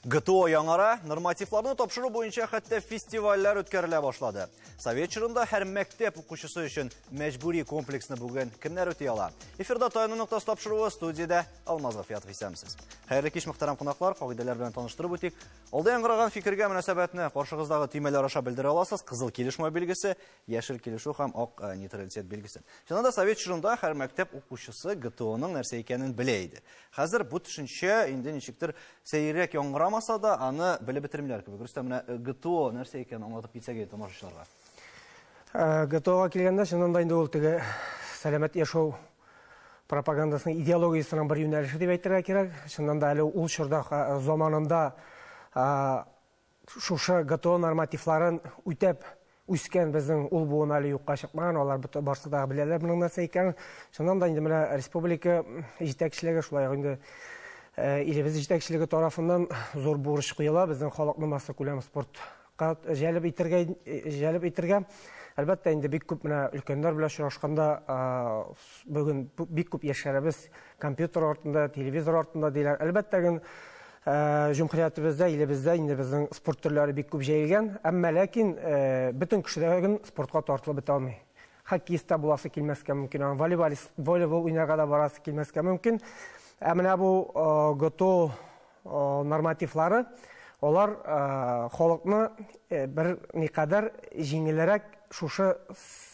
ГТО яңара нормативларны тапшыру буенча хәтта фестивальләр үткәрелә башлады. Совет чорында һәр мәктәп укучысы өчен мәҗбүри комплексны бүген кемнәр үти ала? Эфирда таяну ноктасы тапшыруы студиядә Алмазов Ятов исәмсез. Хәерле кич мөхтәрәм кунаклар, кагыйдәләр белән таныштырып үтик. Алда яңгыраган фикергә мөнәсәбәтне каршыгыздагы төймәләр аша белдерә аласыз. Кызыл килешмә белгесе, яшел килешү һәм ак нейтралитет белгесе. Чынында Совет чорында һәр мәктәп укучысы ГТОның нәрсә икәнен белә иде. Хәзер бу төшенчә инде ничектер сәйрәк яңгырамаса да, аны белеп бетермиләр кебек. Рөстәм, менә ГТО нәрсә икәнен аңлатып китсәгә тамашачыларга. ГТОга килгәндә, чынында инде ул теге сәламәт яшәү пропагандасының идеологиясының бер юнәлеше дип әйтергә кирәк. Чынында әле ул чорда заманында шушы ГТО нормативларын үтәп үскән безнең ул буын әле юкка чыкмаган, алар барсы да беләләр моның нәрсә икәнен. Чынында инде менә республика җитәкчелеге шулай инде илебез җитәкчелеге тарафыннан зур бурыч куела, безнең халыкны масса күләм спортка җәлеп итәргә. Әлбәттә, инде бик күп менә өлкәннәр белән очрашканда бүген бик күп яшьләребез компьютер артында, телевизор артында диләр. Әлбәттә, җумһуриятыбызда, илебездә инде безнең спорт төрләре бик күп җәелгән, әмма ләкин бөтен кешеләр спортка тартылып бетә алмый. Хоккейста буласы килмәскә мөмкин, волейбол уйнарга да барасы килмәскә мөмкин. Ә менә бу ГТО нормативлары, алар халыкны бер никадәр җиңелрәк шушы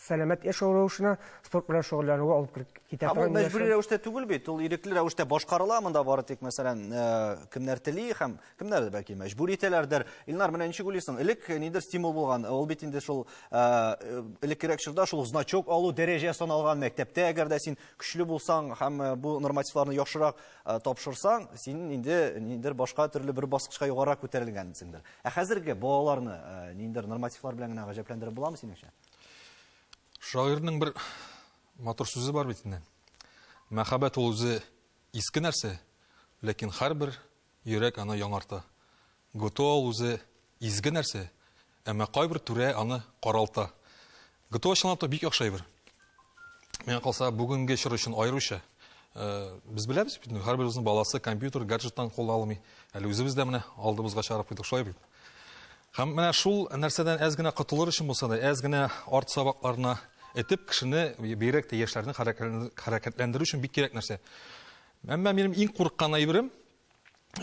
сәламәт яшәү рәвешенә спорт белән шөгыльләнүгә алып китә. Ул мәҗбүри рәвештә түгел бит, ул ирекле рәвештә башкарыла, монда бары тик мәсәлән кемнәр тели һәм кемнәр бәлки мәҗбүри итәләрдер. Илнар, менә ничек уйлыйсың? Элек нидер стимул булган, ул бит инде шул элеккерәк чорда шул значок алу дәрәҗәсен алган мәктәптә, әгәр дә син көчле булсаң һәм бу нормативларны яхшырак тапшырсаң, син инде нидер башка төрле бер баскычка югарырак күтәрелгәнсеңдер. Ә хәзерге балаларны нидер нормативлар белән генә гаҗәпләндереп буламы синеңчә? Шагыйрьнең бер матур сүзе бар бит инде. Мәхәббәт ул үзе иске нәрсә, ләкин һәрбер йөрәк аны яңарта. ГТО ул үзе изге нәрсә, әмма кайбер түрә аны каралта. ГТО чынлап та бик яхшы әйбер. Миңа калса, бүгенге чор өчен аеруча. Без беләбез бит, һәрберебезнең баласы компьютер, гаджеттан кул алмый. Әле үзебез дә менә алдыбызга чыгарып куйдык, шулай бит. Һәм менә шул нәрсәдән әз генә котылыр өчен булса да, әз генә арт сабакларына этеп кешене бигрәк тә яшьләрне хәрәкәтләндерү өчен бик кирәк нәрсә. Әмма минем иң курыккан әйберем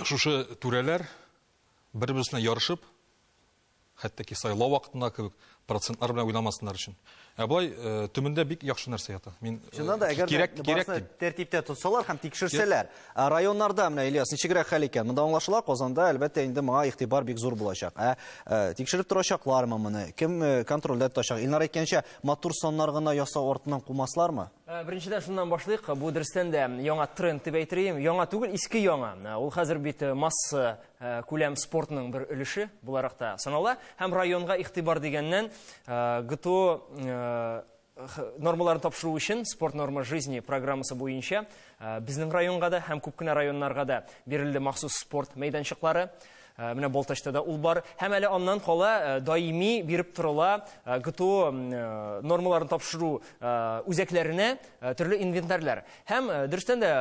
шушы түрәләр бер-берсенә ярышып, хәтта ки сайлау вакытында кебек процентлар белән уйламасыннар өчен. Ә булай төмендә бик яхшы нәрсә ята. Мин кирәк тәртиптә тотсалар һәм тикшерсәләр. Районнарда менә Ильяс ничегрәк хәл икән? Монда аңлашыла, Казанда әлбәттә инде моңа игътибар бик зур булачак. Тикшереп торачаклармы моны? Кем контрольдә тотачак? Илнар әйткәнчә, матур соннар гына ясау артыннан кумаслармы? Беренчедән шуннан башлыйк, бу дөрестән дә яңа тренд дип әйтергә. Яңа түгел, иске яңа. Ул хәзер бит масса күләм спортның бер өлеше буларакта санала. Һәм районга игътибар дигәннән ГТО нормаларын тапшыру өчен спорт норма жизни программасы буенча безнең районга да һәм күп кенә районнарга да бирелде махсус спорт мәйданчыклары. Менә Балтачта да ул бар. Һәм әле аннан кала даими биреп торыла ГТО нормаларын тапшыру үзәкләренә төрле инвентарьлар. Һәм дөрестән дә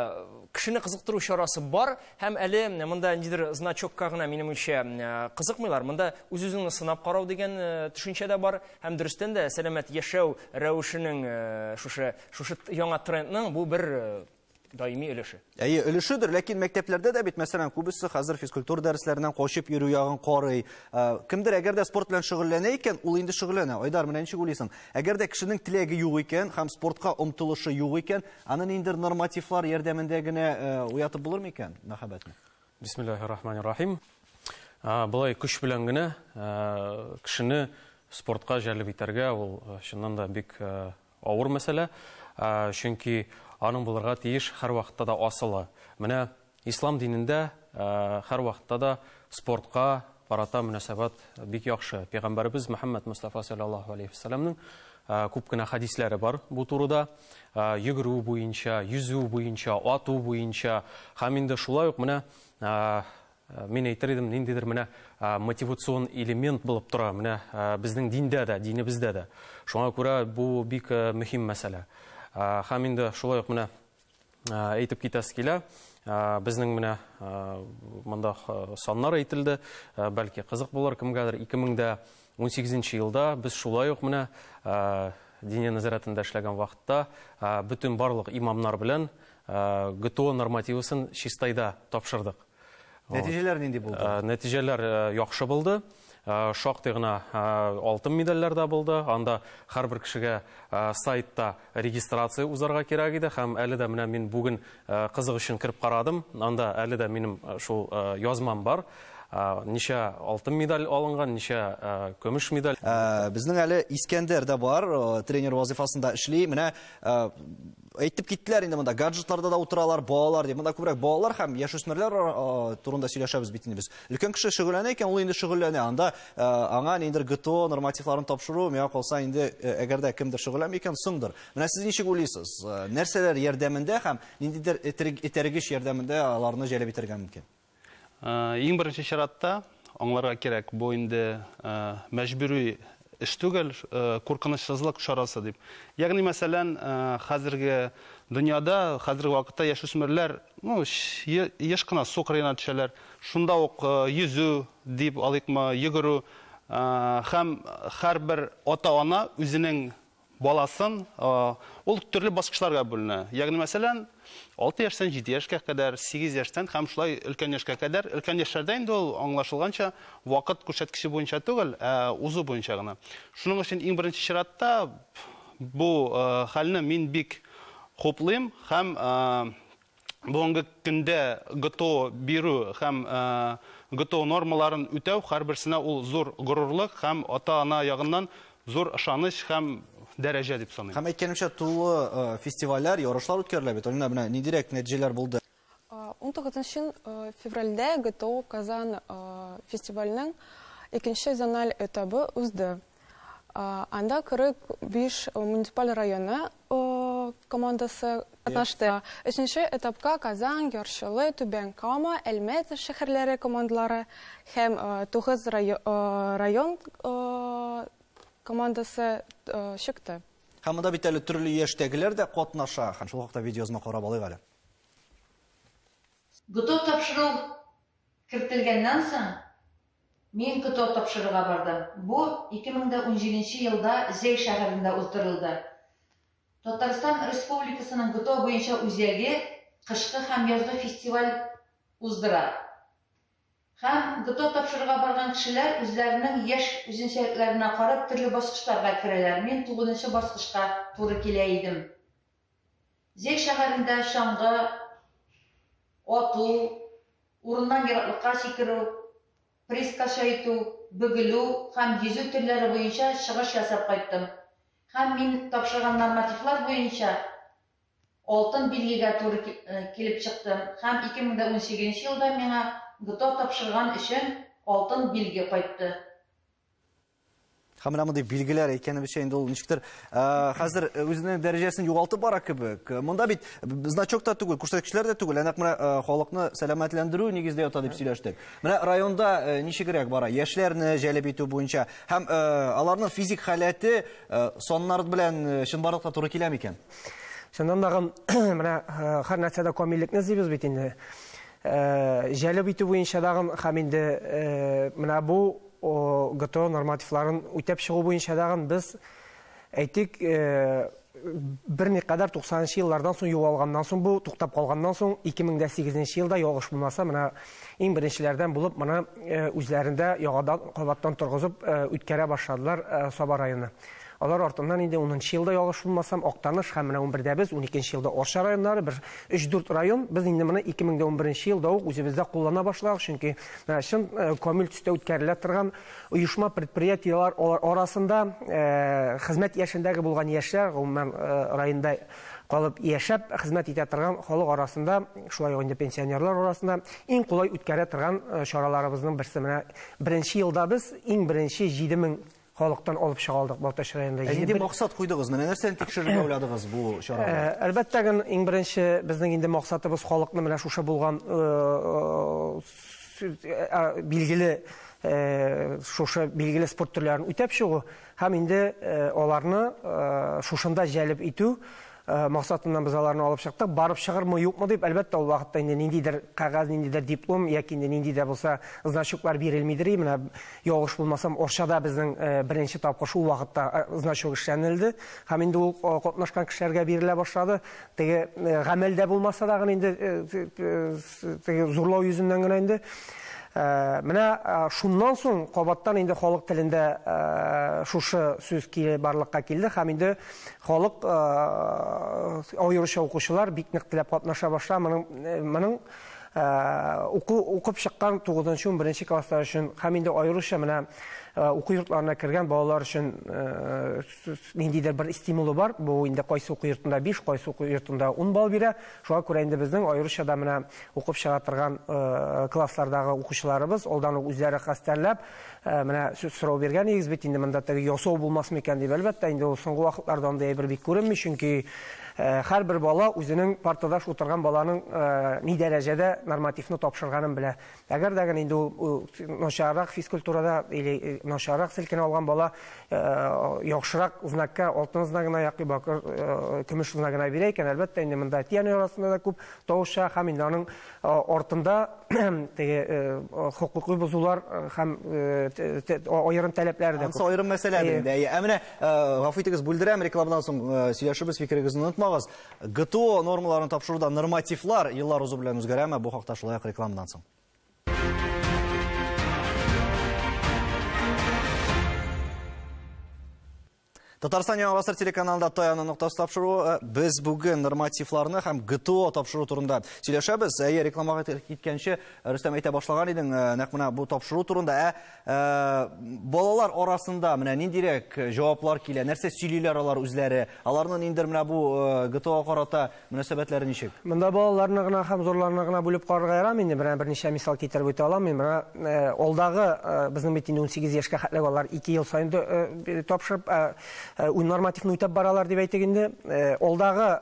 кешене кызыктыру чарасы бар. Һәм әле монда нидер значокка гына минемчә кызыкмыйлар. Монда үз-үзеңне сынап карау дигән төшенчә дә бар. Һәм дөрестән дә сәламәт яшәү рәвешенең шушы яңа трендның бу бер даими өлеше. Әйе, өлешедер, ләкин мәктәпләрдә дә бит, мәсәлән, күбесе хәзер физкультура дәресләреннән качып йөрү ягын карый. Кемдер әгәр дә спорт белән шөгыльләнә икән, ул инде шөгыльләнә. Айдар, менә ничек уйлыйсың? Әгәр дә кешенең теләге юк икән һәм спортка омтылышы юк икән, аны ниндер нормативлар ярдәмендә генә уятып булыр микән мәхәббәтне? Бисмиллаһир-рахманир-рахим. Булай көч белән генә кешене спортка җәлеп итәргә ул чыннан да бик авыр мәсьәлә. Чөнки аның булырга тиеш һәр вакытта да асылы. Менә ислам динендә һәр вакытта да спортка карата мөнәсәбәт бик яхшы. Пәйгамбәрбез Мөхәммәд Мустафа саллаллаһу алейхи ва салламның күп кенә хадисләре бар бу турыда. Йөгерү буенча, yüзү буенча, ату буенча, һәм инде шулай ук менә мин әйтер идем, ниндидер менә мотивацион элемент булып тора менә безнең диндә дә, динебездә дә. Шуңа күрә бу бик мөһим мәсьәлә. Һәм инде шулай ук менә әйтеп китәсе килә, Безнең менә монда саннар әйтелде, бәлки кызык булыр кемгәдер. 2018 елда без шулай ук менә диния назаратында эшләгән вакытта бүтән барлык имамнар белән ГТО нормативысын чистайда тапшырдык. Нәтиҗәләр нинди булды? Нәтиҗәләр яхшы булды. Шактый гына алтын медальләр дә булды. Анда һәрбер кешегә сайтта регистрация узарга кирәк иде һәм әле дә менә мин бүген кызык өчен кирип карадым. Анда әле дә минем шул язмам бар. Ничә алтын медаль алынган, ничә көмеш медаль. Безнең әле Искәндәр дә бар, тренер вазифасында эшли. Менә әйтеп киттеләр инде монда гаджетларда да утыралар, балалар дип. Монда күбрәк балалар һәм яшүсмерләр турында сөйләшәбез бит инде без. Өлкән кеше шөгыльләнә икән, ул инде шөгыльләнә. Анда аңа ниндер ГТО нормативларын тапшыру, миңа калса инде әгәр дә кемдер шөгыльләнми икән, соңдыр. Менә сез ничек уйлыйсыз? Нәрсәләр ярдәмендә һәм ниндидер этәргеч ярдәмендә аларны җәлеп итәргә мөмкин? Иң беренче чиратта аңларга кирәк, бу инде мәҗбүри эш түгел, куркынычсызлык чарасы дип. Ягъни мәсәлән, хәзерге дөньяда, хәзерге вакытта яшүсмерләр, еш кына су кырыена төшәләр. Шунда ук йөзү дип алыкмы, йөгерү һәм һәрбер ата-ана үзенең баласын ул төрле баскычларга бүленә. Ягъни мәсәлән, 6 яшьтән 7 яшькә кадәр, 8 яшьтән һәм шулай өлкән яшькә кадәр, өлкән яшьләрдә инде ул аңлашылганча вакыт күрсәткече буенча түгел, узу буенча гына. Шуның өчен иң беренче чиратта бу хәлне мин бик хуплыйм һәм бүгенге көндә ГТО бирү һәм ГТО нормаларын үтәү һәрберсенә ул зур горурлык һәм ата-ана ягыннан зур ышаныч һәм дәрәҗә дип саныйм. Һәм әйткәнемчә, тулы фестивальләр, ярышлар үткәрелә бит. Онда менә ниндирәк нәтиҗәләр булды? 19 февральдә ГТО Казан фестиваленең икенче зональ этабы узды. Анда 45 муниципаль районы командасы катнашты. Өченче этапка Казан, Яршылы, Түбән Кама, Әлмәт шәһәрләре командалары һәм 9 район командасы чыкты. Һәм монда бит әле төрле яшьтәгеләр дә катнаша. Һәм шул вакытта видеозны карап алыйк әле. ГТО тапшыру кертелгәннән соң мин ГТО тапшырырга бардым. Бу 2017 елда Зей шәһәрендә уздырылды. Татарстан Республикасының ГТО буенча үзәге кышкы һәм язгы фестиваль уздыра. Һәм ГТО тапшырырга барган кешеләр үзләренең яшь үзенчәлекләренә карап төрле баскычларга керәләр. Мин 9нчы баскычка туры килә идем. Зей шәһәрендә чаңгы, ату, урыннан ераклыкка сикерү, приска итү, бөгелү һәм йөзү төрләре буенча чыгыш ясап кайттым. Һәм мин тапшырган нормативлар буенча алтын билгегә туры килеп чыктым. Һәм 2018 елда миңа ГТО тапшырган өчен алтын билге кайтты. Һәм менә мондый билгеләр әйткәнебезчә инде ул ничектер хәзер үзенең дәрәҗәсен югалтып бара кебек. Монда бит значок та түгел, күрсәткечләр дә түгел. Әнә менә халыкны сәламәтләндерү нигездә ята дип сөйләштек. Менә районда ничегрәк бара? Яшьләрне җәлеп итү буенча һәм аларның физик халәте соннар белән чынбарлыкка туры киләме икән? Шуннан тагын менә һәр нәрсәдә камиллекне эзлибез бит инде. Җәлеп итү буенча дагы һәм инде менә бу ГТО нормативларын үтәп чыгу буенча дагы без әйтик берникадәр 90-нчы еллардан соң югалганнан соң бу туктап калганнан соң 2008 елда ялгыш булмаса менә иң беренчеләрдән булып менә үзләрендә ягадан кабаттан торгызып үткәрә башладылар Саба районы. Алар артыннан инде 10-нчы елда ялгыш булмасам Актаныш һәм менә 11дә без 12нче елда Орша районнары бер 3-4 район biz инде менә 2011 елда ук үзебездә куллана башладык, чөнки менә шын камил төстә үткәрелә торган оешма предприятиялар арасында хезмәт яшендәге булган яшьләр гомумән районда калып яшәп хезмәт итә торган халык арасында, шулай ук инде пенсионерлар арасында иң кулай үткәрә торган чараларыбызның берсе менә беренче елда без иң беренче 7000 халыктан алып чыга алдык Балташ районында. Инде максат куйдыгыз, менә нәрсәне тикшерергә уйладыгыз бу чарада? Әлбәттә, иң беренче безнең инде максатыбыз халыкны менә шушы булган билгеле спорт төрләрен үтәп чыгу һәм инде аларны шушында җәлеп итү, мақсатынан біз аларны алып шықтық. Барып шығырмы юқмы деп, әлбәттә ул вакытта инде ниндидер кагаз, ниндидер диплом яки ниндидер булса значоклар бирелмидер. Менә ялгыш булмасам, Оршада безнең беренче тапкыр шул вакытта значок эшләнелде. Һәм инде ул катнашкан кешеләргә бирелә башлады. Теге гамәлдә булмаса да инде теге зурлау йөзеннән генә инде. Менә шуннан соң кабаттан инде халык телендә шушы сүз барлыкка килде һәм инде халык аеруча укучылар бик нык теләп катнаша башлады. Моның укып чыккан 9-11 класслар өчен һәм инде аеруча менә уку йортларына кергән балалар өчен ниндидер бер стимулы бар. Бу инде кайсы уку йортында 5, кайсы уку йортында 10 балл бирә. Шуңа күрә инде безнең аеруча да менә укып чыга торган класслардагы укучыларыбыз алдан ук үзләре хастарлап менә сорау биргән игез бит инде монда теге ясау булмасмы икән дип, әлбәттә инде ул соңгы вакытларда анда бер бик күренми, чөнки һәрбер бала үзенең партадаш утырган баланың ни дәрәҗәдә нормативны тапшырганын белә. Әгәр дә инде ул начаррак физкультурада или начаррак селкене алган бала яхшырак знакка, алтын знагына яки бакыр көмеш знагына бирә икән, әлбәттә инде монда тияне арасында да күп тавыша һәм инде аның артында теге хукукый бузулар һәм аерым таләпләре дә. Аерым мәсьәләләр инде. Менә гафу итегез, бүлдерәм, рекламадан соң сөйләшебез, фикерегезне онытмагыз. ГТО нормаларын тапшыруда нормативлар еллар узу белән үзгәрәме? Бу хакта шулай рекламадан соң. Татарстан Яңа Гасыр телеканалында Таяны нуктасы тапшыру. Без бүген нормативларны һәм ГТО тапшыру турында сөйләшәбез. Рекламага киткәнче Рөстәм әйтә башлаган идең, нәкъ менә бу тапшыру турында. Балалар арасында менә ниндирәк җаваплар килә? Нәрсә сөйлиләр алар үзләре? Аларның инде менә бу ГТО карата мөнәсәбәтләре ничек? Монда балаларны гына һәм зурларны гына бүлеп карарга ярамый. Инде берничә мисал китереп үтә алам. Менә алдагы безнең бит инде 18 яшькә хәтле балалар 2 ел саен тапшырып нормативны үтәп баралар дип әйтик инде. Алдагы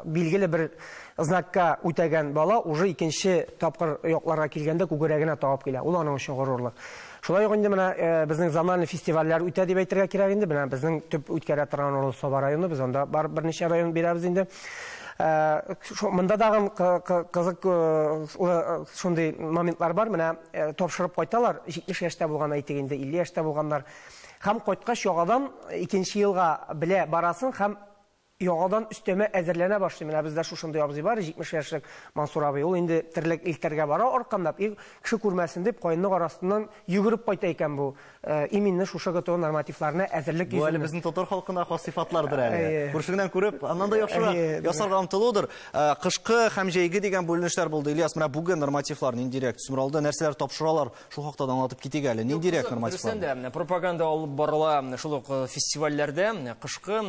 билгеле бер знакка үтәгән бала уже икенче тапкыр якларга килгәндә күгәрәгенә табып килә. Ул аның өчен горурлык. Шулай ук инде менә безнең заманлы фестивальләр үтә дип әйтергә кирәк инде. Менә безнең төп үткәрә торган ул Саба районы, без анда берничә район бирәбез инде. Монда дагы кызык шундый моментлар бар. Менә тапшырып кайталар, 70 яшьтә булган әйтик инде, 50 яшьтә булганнар. Һәм кайткач ягадан 2нче елга белә барасын һәм ягадан өстәмә әзерләнә башлый. Менә бездә шушындый абзый бар, 70 яшьлек Мансур абый. Ул инде терлек илтәргә бара, арканлап, кеше күрмәсен дип, кайынның арасыннан йөгереп кайта икән бу. Именно шушы ГТО нормативларына әзерлек йөзенә. Бу әле безнең татар халкына хас сыйфатлардыр әле. Күршегеннән күреп, аннан да яхшырак ясарга омтылудыр. Кышкы һәм җәйге дигән бүленешләр булды. Ильяс, менә бүген нормативлар ниндирәк төсмералды, нәрсәләр тапшыралар, шул хакта да аңлатып китик әле. Ниндирәк нормативлар? Пропаганда алып барыла шул ук фестивальләрдә, кышкы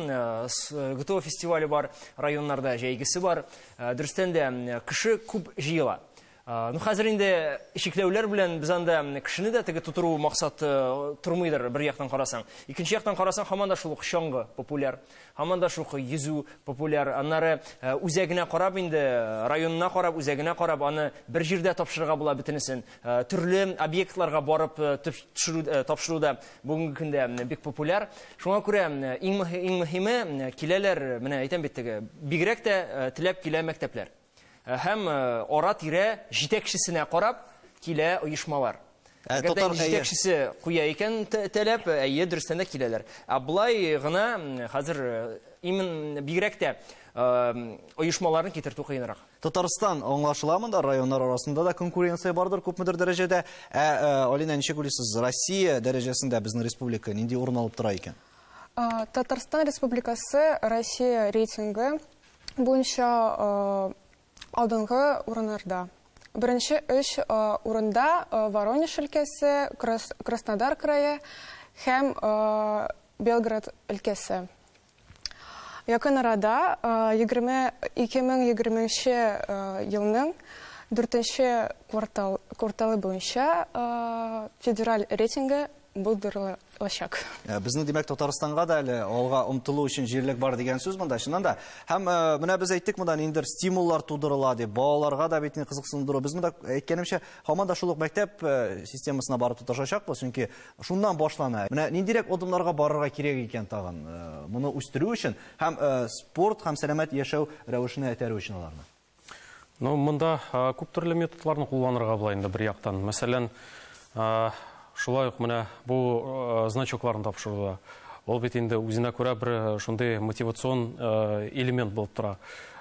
ГТО фестивале бар, районнарда җәйгесе бар. Дөрестән дә кеше күп җыела. Хәзер инде ишекләүләр белән без анда кешене дә теге тутыру максат тормыйдыр бер яктан карасаң. Икенче яктан карасаң, һаман да шул ук чаңгы популяр, һаман да шул йөзү популяр. Аннары үзәгенә карап инде, районына карап, үзәгенә карап, аны бер җирдә тапшырырга була бөтенесен. Төрле объектларга барып тапшыруда бүгенге көндә бик популяр. Шуңа күрә иң мөһиме киләләр, менә әйтәм бит теге, бигрәк тә теләп килә мәктәпләр. Һәм ара-тирә җитәкчесенә карап килә оешмалар. Әгәр җитәкчесе куя икән таләп, дөрестән дә киләләр. Булай гына хәзер именно бигрәк тә оешмаларны китертү кыенрак. Татарстан аңлашыламы да, районнар арасында да конкуренция бардыр күпмедер дәрәҗәдә. Алина, ничек уйлыйсыз, Россия дәрәҗәсендә безнең республика нинди урын алып тора икән? Татарстан Республикасы Россия рейтингы буенча алдынгы урыннарда. Беренче 3 урында Воронеж өлкәсе, Краснодар крае һәм Белгород өлкәсе. Якын арада 2020 елның 4-нче кварталы буенча федераль рейтингы булдырылачак. Безнең демәк Татарстанга да әле алга омтылу өчен җирлек бар дигән сүз монда. Чыннан да. Һәм менә без әйттек монда инде стимуллар тудырыла дип, балаларга да бит кызыксындыру. Без монда әйткәнемчә, һаман да шул ук мәктәп системасына барып тоташачакбыз, чөнки шуннан башлана. Менә ниндирәк адымнарга барырга кирәк икән тагын моны үстерү өчен һәм спорт һәм сәламәт яшәү рәвешенә этәрү өчен аларны. Ну, монда күп төрле методларны кулланырга була инде бер яктан. Мәсәлән, шулай ук менә бу значокларны тапшыруда. Ул бит инде үзенә күрә бер шундый мотивацион элемент булып тора.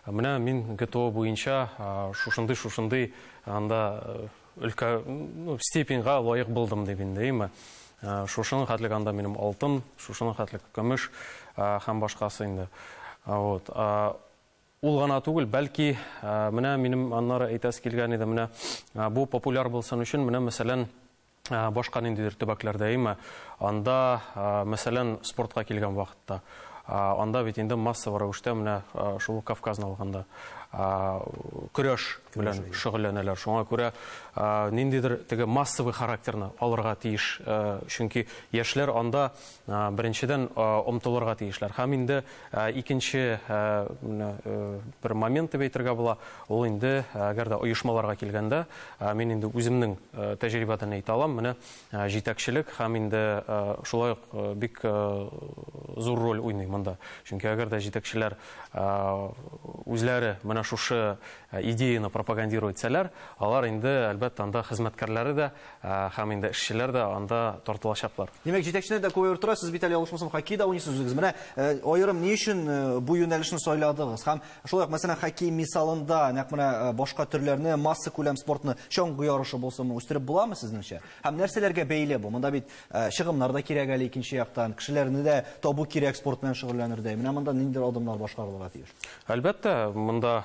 Менә мин ГТО буенча шушындый анда өлкә степеньгә лаек булдым дип инде. Шушының хәтлек анда минем алтын, шушының хәтлек көмеш һәм башкасы инде. Вот. Ул гына түгел, бәлки менә минем аннары әйтәс килгән иде, менә бу популяр булсын өчен, менә мәсәлән башка ниндидер төбәкләрдә анда мәсәлән спортка килгән вакытта анда бит инде массовый рәвештә менә шул Кавказны алганда көрәш белән шөгыльләнәләр. Шуңа күрә ниндидер теге массовый характерны алырга тиеш, чөнки яшьләр анда беренчедән омтылырга тиешләр. Һәм инде икенче бер момент дип әйтергә була, ул инде әгәр дә оешмаларга килгәндә, мин инде үземнең тәҗрибәдән әйтә алам, менә җитәкчелек һәм инде шулай ук бик зур роль уйный монда. Чөнки әгәр дә җитәкчеләр үзләре менә шушы идеяны пропагандируйтсәләр, алар инде әлбәттә анда хезмәткәрләре дә һәм инде эшчеләр дә анда тартылачаклар. Демәк, җитәкчеләр дә күп утыра, сез бит әле алышмасам хоккейда уйныйсыз үзегез. Менә аерым ни өчен бу юнәлешне сайладыгыз? Һәм шулай ук мәсәлән хоккей мисалында нәкъ менә башка төрләрне, масса күләм спортны чоңгы ярышы булсымы үстереп буламы сезнеңчә? Һәм нәрсәләргә бәйле бу? Монда бит чыгымнар да кирәк әле икенче яктан, кешеләрне дә табу кирәк спорт белән шөгыльләнергә. Менә монда ниндидер адымнар башкарылырга тиеш? Әлбәттә, монда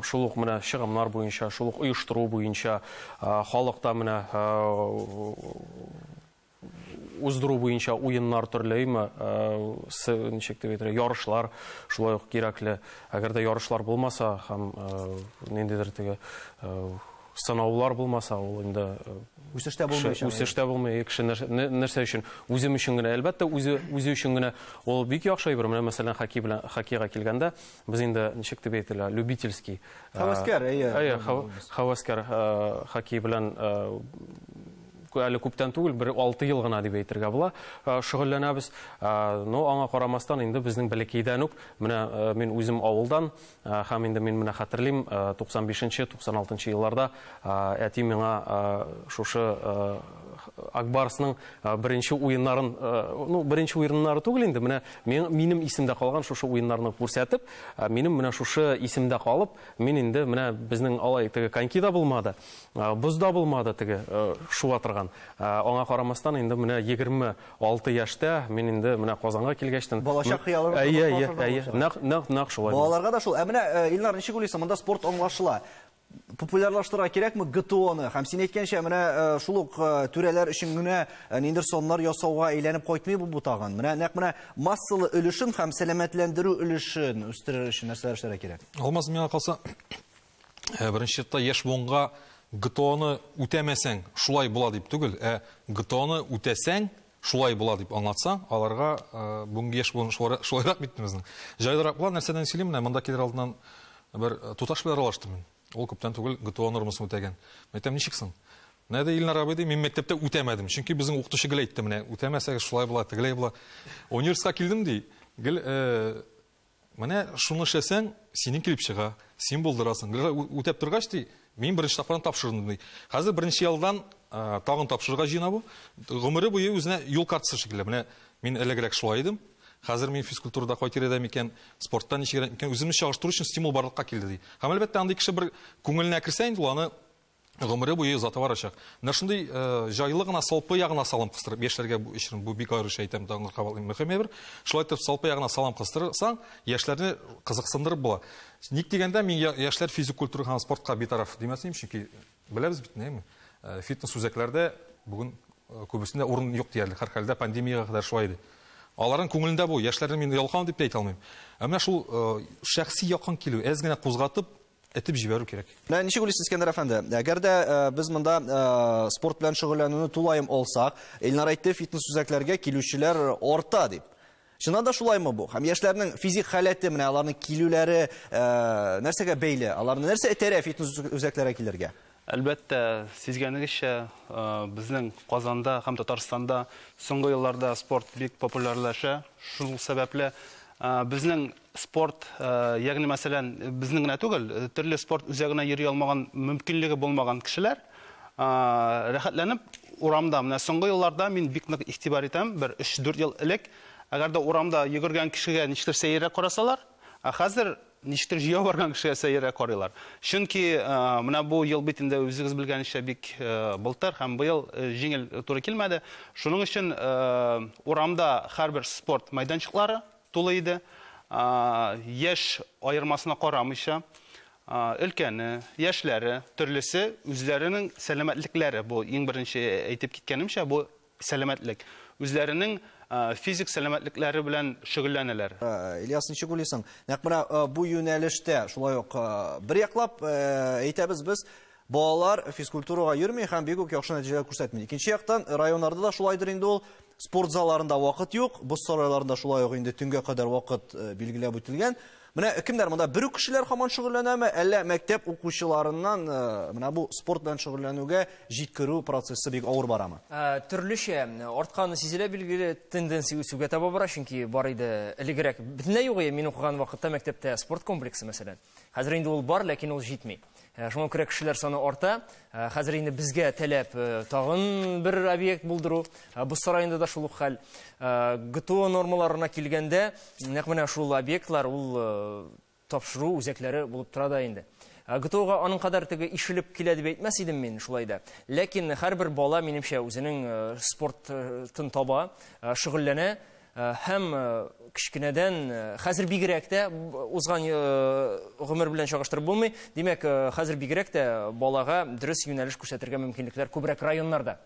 шул ук менә чыгымнар буенча, шул ук оештыру буенча, халыкта менә уздыру буенча уеннар төрлеме, ничек дип әйтергә, ярышлар шулай ук кирәкле. Әгәр дә ярышлар булмаса һәм ниндидер теге сынаулар булмаса, ул инде үсештә булмаячак. Үсештә булмый, кеше нәрсә өчен, үзем өчен генә, әлбәттә үзе өчен генә ул бик яхшы әйбер. Менә мәсәлән хоккейга килгәндә, без инде ничек дип әйтелә, любительский. Хаваскер хоккей белән әле күптән түгел, 6 ел гына дип әйтергә була, шөгыльләнәбез. Но аңа карамастан инде безнең бәләкәйдән үк, менә мин үзем авылдан, һәм инде мин менә хәтерлим, 95-96 елларда әти миңа шушы Акбарсның беренче уеннарын, беренче уеннары түгел инде, менә минем исемдә калган шушы уеннарны күрсәтеп, минем менә шушы исемдә калып, мин инде менә безнең алай теге конькида булмады, бузда булмады теге шуатырган. Аңа карамастан инде менә 26 яшьтә мин инде менә Казанга килгәчтен балачак хыялы. Нәкъ шулай. Балаларга да шул. Менә Илнар, ничек уйлыйсың, монда спорт аңлашыла? Популярлаштырырга кирәкме ГТОны? Һәм син әйткәнчә, менә шул ук түрәләр өчен генә ниндидер соннар ясауга әйләнеп кайтмый бу тагын. Менә массалы өлешен һәм сәламәтләндерү өлешен үстерер өчен нәрсәләр эшләргә кирәк? Алмаз, миңа калса, беренче чиратта яшь буынга ГТОны үтәмәсәң, шулай була дип түгел, ГТОны үтәсәң, шулай була дип аңлатсаң, аларга бүгенге яшь буын шулайрак бит безнең. Җайлырак була, нәрсәдән сөйлим, менә монда килер алдыннан бер туташ белән аралаштым мин. Ул күптән түгел ГТО нормасын үтәгән. Әйтәм, ничексең? Менә дә Илнар абый, мин мәктәптә үтәмәдем, чөнки безнең укытучы гел әйтте, менә үтәмәсәгез шулай була, тегеләй була. Университетка килдем ди, гел менә шуны эшләсәң, синең килеп чыга, син булдырасың. Үтәп торгач ди, мин беренче тапкырдан тапшырдым ди. Хәзер беренче елдан тагын тапшырырга җыена бу. Гомере буе үзенә юл картасы шикелле. Менә мин элегрәк шулай идем. Хәзер мин физкультурада кайтырда микән, спортта ничек микән, үземне чагыштыру өчен стимул барлыкка килде ди. Һәм әлбәттә андый кеше бер күңеленә керсә инде, аны гомере буе узата барачак. Менә шундый җайлы гына салпы ягына салам кыстырып, яшьләргә бу бик аеруча әйтәм, тагын кабатлыйм. Мөһим бер, шулай итеп салпы ягына салам кыстырсаң, яшьләрне кызыксындырып була. Ник дигәндә, мин яшьләр физик культура һәм спортка битараф димәсем, чөнки беләбез бит, нәме? Фитнес үзәкләрдә бүген күбесендә урын юк диярлек. Һәр хәлдә пандемияга кадәр шулай иде. Аларның күңелендә бу, яшьләрне мин ялган дип әйтә алмыйм. Менә шул шәхси якын килү, әз генә кузгатып, этеп җибәрү кирәк. Ничек уйлыйсыз, Искәндәр әфәнде? Әгәр дә без монда спорт белән шөгыльләнүне тулаем алсак, Илнар әйтте, фитнес үзәкләргә килүчеләр арта дип. Чыннан да шулаймы бу? Һәм яшьләрнең физик халәте, менә аларның килүләре нәрсәгә бәйле? Аларны нәрсә этәрә фитнес үзәкләргә килергә? Әлбәттә, сизгәнегезчә, безнең Казанда һәм Татарстанда соңгы елларда спорт бик популярлаша. Шул сәбәпле безнең спорт, ягъни мәсәлән, безнең генә түгел, төрле спорт үзәгенә йөри алмаган, мөмкинлеге булмаган кешеләр рәхәтләнеп урамда, менә соңгы елларда мин бик нык игътибар итәм, бер 3-4 ел элек, әгәр дә урамда йөгергән кешегә ничектер сәерә карасалар, хәзер ничектер җыяу барган кешегә сәерә карыйлар. Чөнки менә бу ел бит инде үзегез белгәнчә бик былтыр һәм быел җиңел туры килмәде. Шуның өчен урамда һәрбер спорт мәйданчыклары тулы иде. Яшь аермасына карамыйча, өлкәне, яшьләре, төрлесе үзләренең сәламәтлекләре, бу иң беренче әйтеп киткәнемчә, бу сәламәтлек. Үзләренең физик сәламәтлекләре белән шөгыльләнәләр. Ильяс, ничек уйлыйсың? Нәкъ менә бу юнәлештә шулай ук бер яклап әйтәбез без, балалар физкультурага йөрми һәм бик үк яхшы нәтиҗәләр күрсәтми. Икенче яктан, районнарда да шулайдыр инде ул. Спорт залларында вакыт юк, боз сарайларында шулай ук инде төнгә кадәр вакыт билгеләп үтелгән. Менә кемнәр монда бер үк кешеләр һаман шөгыльләнәме, әллә мәктәп укучыларыннан менә бу спорт белән шөгыльләнүгә җиткерү процессы бик авыр барамы? Төрлечә артканы сизелә, билгеле тенденция үсүгә таба бара, чөнки бар иде элегрәк. Бөтенләй юк иде мин укыган вакытта мәктәптә спорт комплексы мәсәлән. Хәзер инде ул бар, ләкин ул җитми. Шуңа күрә кешеләр саны арта. Хәзер инде безгә таләп тагын бер объект булдыру. Боз сараенда да шул ук хәл. ГТО нормаларына килгәндә, нәкъ менә шул объектлар ул тапшыру үзәкләре булып тора да инде. ГТОга аның кадәр теге ишелеп килә дип әйтмәс идем мин шулай да. Ләкин һәрбер бала минемчә үзенең спорттын таба, шөгыльләнә һәм кичкенәдән хәзер бигрәк тә узган гомер белән чагыштырып булмый. Димәк, хәзер бигрәк тә балага дөрес юнәлеш күрсәтергә мөмкинлекләр күбрәк районнарда.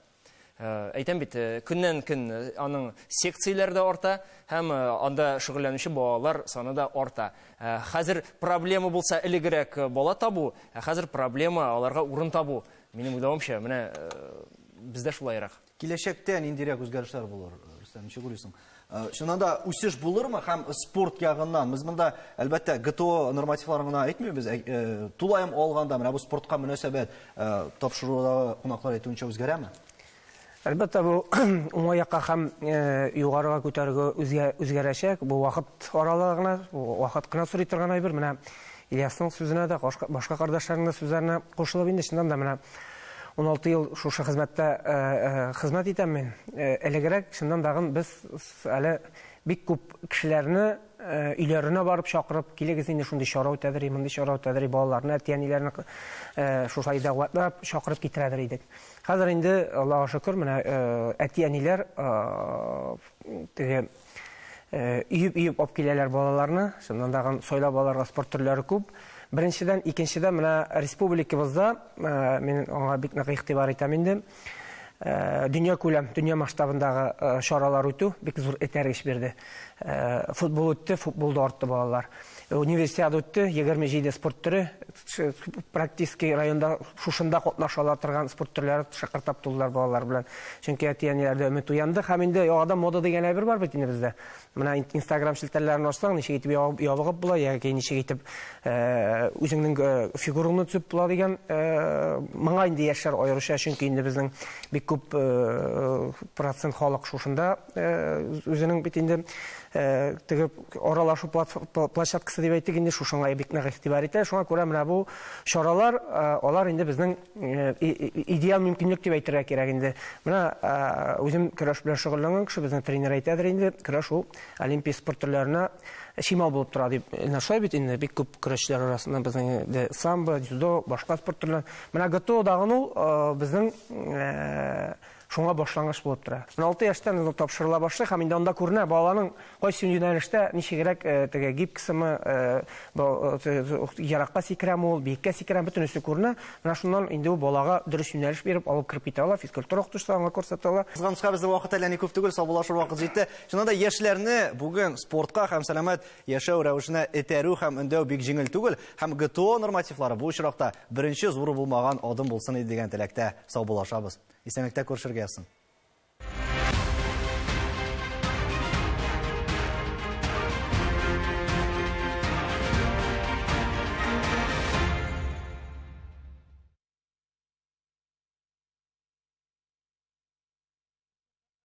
Әйтәм бит, көннән-көн аның секцияләре дә арта һәм анда шөгыльләнүче балалар саны да арта. Хәзер проблема булса элегрәк бала табу, хәзер проблема аларга урын табу. Минем уйлавымча, менә бездә шулайрак. Киләчәктә ниндирәк үзгәрешләр булыр? Рөстәм, ничек уйлыйсың? Шуннан да үсеш булырмы һәм спорт ягыннан? Без монда әлбәттә ГТО нормативларын гына әйтмибез, тулаем алганда менә бу спортка мөнәсәбәт тапшыруда кунаклар әйтүенчә үзгәрәме? Әлбәттә, бу уңай якка һәм югарыга күтәрүгә үзгәрәчәк. Бу вакыт аралыгына, вакыт кына сорый торган әйбер. Менә Ильясның сүзенә дә, башка кардәшләрнең сүзләренә кушылып инде, чыннан да менә 16 ел шушы хезмәттә хезмәт итәм мин. Элегрәк чыннан да без әле бик күп кешеләрне өйләренә барып чакырып, килегез инде шундый чара үтәдер, мондый чара үтәдер, балаларны, әти-әниләрне шулай дәгъватлап чакырып китерәдер идек. Хәзер инде, Аллаһка шөкер, менә әти-әниләр теге үйіп алып киләләр балаларны, чыннан да сойлап аларга спорт төрләре күп. Беренчедән, икенчедән, менә республикабызда, мин аңа бик нык игътибар итәм инде, дөнья күләм, дөнья масштабындагы чаралар үтү бик зур этәргеч бирде. Футбол үтте, футболда артты балалар. Универсиада үтте, 27 спорт түрі, практически районда шушында катнашалар торган спорт төрләре шакыртап тулдылар балалар белән. Чөнки әти-әниләрдә өмет уянды һәм инде яңадан мода дигән әйбер бар бит инде бездә. Менә Instagram шелтәләрен ачсаң, ничек итеп ябыгып була, яки ничек итеп үзеңнең фигурыңны төзеп була дигән моңа инде яшьләр аеруча, чөнки инде безнең бик күп процент халык шушында үзенең бит инде теге аралашу площадкасы дип әйтик инде шушыңа бик нык игътибар итә. Шуңа күрә менә бу чаралар, алар инде безнең идеал мөмкинлек дип әйтергә кирәк инде. Менә үзем көрәш белән шөгыльләнгән кеше, безнең тренер әйтәдер инде, көрәш ул олимпия спорт төрләренә шимал булып тора дип. Нәрсә бит инде бик күп көрәшчеләр арасында безнең самбо, дзюдо, башка спорт төрләре. Менә ГТО дагы ул безнең шуңа башлангыч булып тора. 16 яшьтән ул тапшырыла башлый һәм инде анда күренә баланың кайсы юнәлештә ничегрәк теге гиб кысымы, яракка сикерәме ул, биеккә сикерәме, бөтенесе күренә. Менә шуннан инде ул балага дөрес юнәлеш биреп алып кирип китә ала, физкультура укытучысы аңа күрсәтә ала. Кызганычка безнең вакыт әле күп түгел, саубуллашыр вакыт җитте. Шунда да яшьләрне бүген спортка һәм сәламәт яшәү рәвешенә этәрү һәм өндәү бик җиңел түгел, һәм ГТО нормативлары бу очракта беренче зуры булмаган адым булсын дигән теләктә саубуллашабыз. Исәнлектә күрешергә язсын.